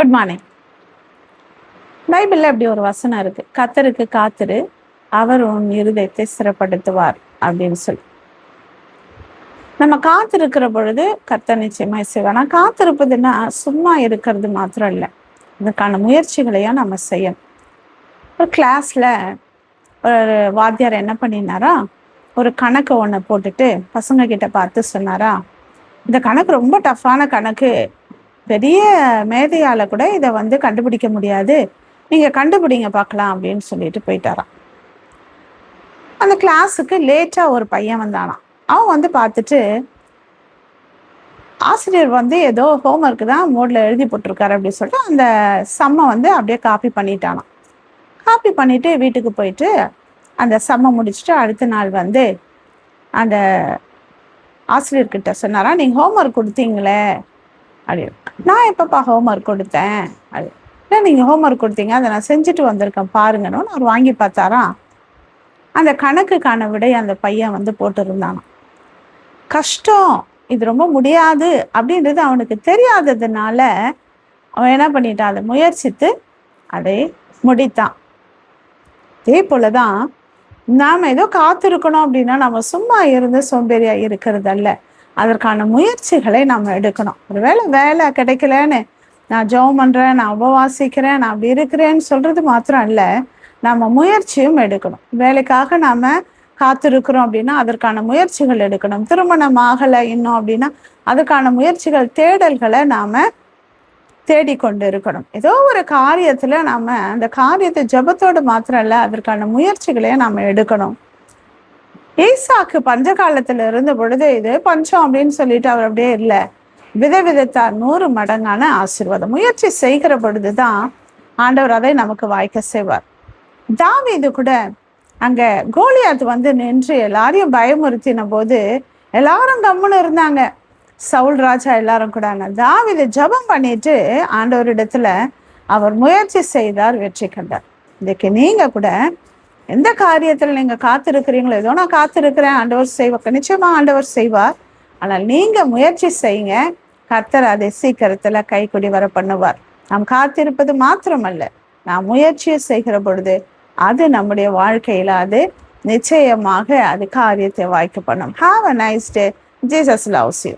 Good morning. பைபிள்ல அப்படி ஒரு வசனம் இருக்கு, கர்த்தருக்கு காத்திரு, அவர் உன் இருதயத்தை ஸ்திரப்படுத்துவார் அப்படின்னு சொல்லி. நம்ம காத்திருக்கிற பொழுது கர்த்தர் நிச்சயமா செய்வார். ஆனால் காத்திருப்பதுன்னா சும்மா இருக்கிறது மாத்திரம் இல்லை, இதுக்கான முயற்சிகளையும் நம்ம செய்யணும். ஒரு கிளாஸ்ல ஒரு வாத்தியார் என்ன பண்ணினாரா, ஒரு கணக்கு ஒன்று போட்டுட்டு பசங்க கிட்ட பார்த்து சொன்னாரா, இந்த கணக்கு ரொம்ப டஃப்பான கணக்கு, பெரிய மேதையால கூட இதை கண்டுபிடிக்க முடியாது, நீங்க கண்டுபிடிங்க பார்க்கலாம் அப்படின்னு சொல்லிட்டு போயிட்டாராம். அந்த கிளாஸுக்கு லேட்டா ஒரு பையன் வந்தானாம். அவன் பார்த்துட்டு, ஆசிரியர் ஏதோ ஹோம்ஒர்க் தான் மோட்ல எழுதி போட்டிருக்காரு அப்படின்னு சொல்லிட்டு அந்த சம்மை அப்படியே காப்பி பண்ணிட்டானாம். காப்பி பண்ணிட்டு வீட்டுக்கு போயிட்டு அந்த சம்மை முடிச்சுட்டு அடுத்த நாள் அந்த ஆசிரியர்கிட்ட சொன்னாரா, நீங்க ஹோம்ஒர்க் கொடுத்தீங்களே அப்படின்னு. நான் எப்பப்பா ஹோம்ஒர்க் கொடுத்தேன் அப்படி. இல்லை, நீங்கள் ஹோம்ஒர்க் கொடுத்தீங்க, அதை நான் செஞ்சுட்டு வந்திருக்கேன் பாருங்கன்னு அவர் வாங்கி பார்த்தாராம். அந்த கணக்குக்கான விடை அந்த பையன் போட்டிருந்தானாம். கஷ்டம், இது ரொம்ப முடியாது அப்படின்றது அவனுக்கு தெரியாததுனால அவன் என்ன பண்ணிட்டான், அதை முயற்சித்து அதை முடித்தான். அதே போலதான் நாம ஏதோ காத்திருக்கணும் அப்படின்னா நம்ம சும்மா இருந்து சோம்பேறியா இருக்கிறதல்ல, அதற்கான முயற்சிகளை நம்ம எடுக்கணும். ஒருவேளை வேலை கிடைக்கலன்னு நான் ஜெபம் பண்றேன், நான் உபவாசிக்கிறேன், நான் அப்படி இருக்கிறேன்னு சொல்றது மாத்திரம் இல்லை, நம்ம முயற்சியும் எடுக்கணும். வேலைக்காக நாம காத்திருக்கிறோம் அப்படின்னா அதற்கான முயற்சிகள் எடுக்கணும். திருமணம் ஆகலை இன்னும் அப்படின்னா அதுக்கான முயற்சிகள், தேடல்களை நாம தேடிக்கொண்டு இருக்கணும். ஏதோ ஒரு காரியத்துல நாம அந்த காரியத்தை ஜெபத்தோடு மாத்திரம் இல்லை, அதற்கான முயற்சிகளையே நாம எடுக்கணும். ஈசாக்கு பஞ்ச காலத்துல இருந்த பொழுது இது பஞ்சம் அப்படின்னு சொல்லிட்டு அவர் அப்படியே இல்லை, விதவிதத்தார் 100 மடங்கான ஆசீர்வாதம். முயற்சி செய்கிற பொழுதுதான் ஆண்டவர் அதை நமக்கு வாய்க்க செய்வார். தாவீது கூட அங்க கோலியாத் நின்று எல்லாரையும் பயமுறுத்தின போது எல்லாரும் கம்முன்னு இருந்தாங்க, சவுல் ராஜா எல்லாரும் கூட. தாவீது ஜெபம் பண்ணிட்டு ஆண்டவரிடத்துல அவர் முயற்சி செய்தார், வெற்றி கண்டார். இன்னைக்கு நீங்க கூட எந்த காரியத்துல நீங்க காத்திருக்கிறீங்களோ, ஏதோ நான் காத்திருக்கிறேன், ஆண்டவர் செய்வார், நிச்சயமா ஆண்டவர் செய்வார். ஆனால் நீங்க முயற்சி செய்யுங்க, கர்த்தர் அதை சீக்கிரத்துல கைக்குடி வர பண்ணுவார். நாம் காத்திருப்பது மாத்திரமல்ல, நாம் முயற்சியை செய்கிற பொழுது அது நம்முடைய வாழ்க்கையில அது நிச்சயமாக அது காரியத்தை வாய்க்க பண்ணும். Have a nice day. Jesus loves you.